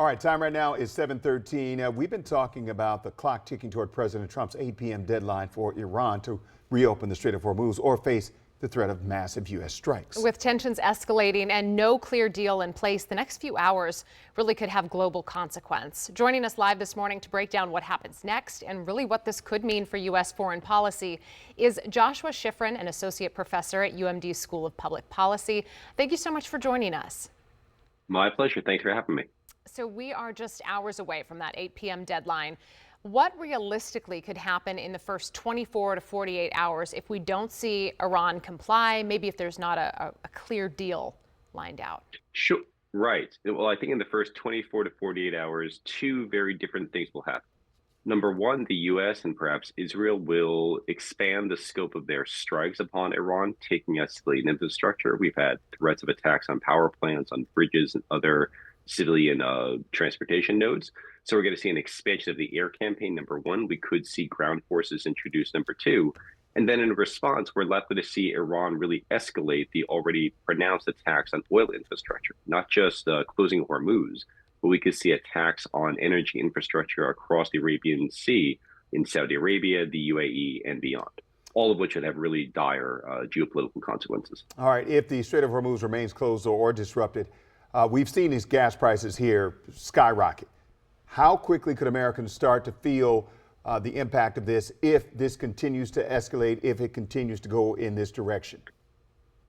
All right, time right now is 7:13. We've been talking about the clock ticking toward President Trump's 8 p.m. deadline for Iran to reopen the Strait of Hormuz or face the threat of massive U.S. strikes. With tensions escalating and no clear deal in place, the next few hours really could have global consequence. Joining us live this morning to break down what happens next and really what this could mean for U.S. foreign policy is Joshua Schifrin, an associate professor at UMD School of Public Policy. Thank you so much for joining us. My pleasure. Thanks for having me. So we are just hours away from that 8 p.m. deadline. What realistically could happen in the first 24 to 48 hours if we don't see Iran comply, maybe if there's not a clear deal lined out? Sure. Right. Well, I think in the first 24 to 48 hours, two very different things will happen. Number one, the U.S. and perhaps Israel will expand the scope of their strikes upon Iran, taking out civilian infrastructure. We've had threats of attacks on power plants, on bridges, and other civilian transportation nodes. So we're going to see an expansion of the air campaign, number one. We could see ground forces introduced, number two. And then in response, we're likely to see Iran really escalate the already pronounced attacks on oil infrastructure, not just closing Hormuz, but we could see attacks on energy infrastructure across the Arabian Sea, in Saudi Arabia, the UAE, and beyond, all of which would have really dire geopolitical consequences. All right, if the Strait of Hormuz remains closed or disrupted, we've seen these gas prices here skyrocket. How quickly could Americans start to feel the impact of this if this continues to escalate, if it continues to go in this direction?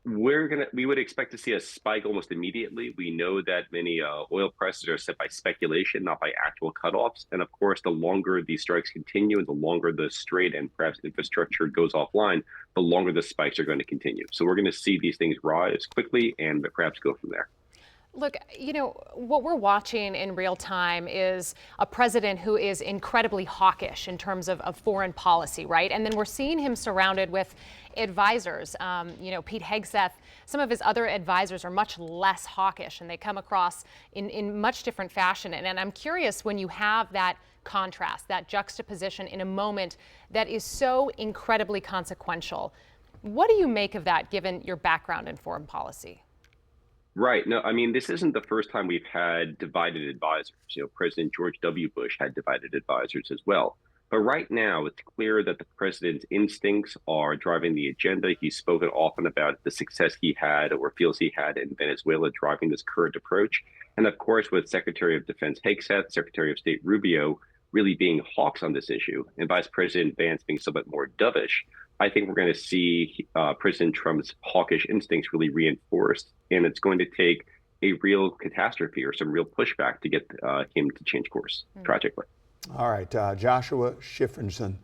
We would expect to see a spike almost immediately. We know that many oil prices are set by speculation, not by actual cutoffs. And of course, the longer these strikes continue and the longer the strait and perhaps infrastructure goes offline, the longer the spikes are going to continue. So we're going to see these things rise quickly and perhaps go from there. Look, you know, what we're watching in real time is a president who is incredibly hawkish in terms of foreign policy, right? And then we're seeing him surrounded with advisors. Pete Hegseth, some of his other advisors are much less hawkish and they come across in much different fashion. And I'm curious, when you have that contrast, that juxtaposition in a moment that is so incredibly consequential, what do you make of that given your background in foreign policy? Right. No, I mean, this isn't the first time we've had divided advisors. President George W. Bush had divided advisors as well. But right now, it's clear that the president's instincts are driving the agenda. He's spoken often about the success he had or feels he had in Venezuela driving this current approach. And of course, with Secretary of Defense Hegseth, Secretary of State Rubio really being hawks on this issue, and Vice President Vance being somewhat more dovish, I think we're going to see President Trump's hawkish instincts really reinforced, and it's going to take a real catastrophe or some real pushback to get him to change course, tragically. All right, Joshua Schifrin,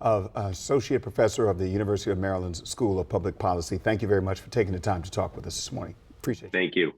Associate Professor of the University of Maryland's School of Public Policy. Thank you very much for taking the time to talk with us this morning. Appreciate it. Thank you.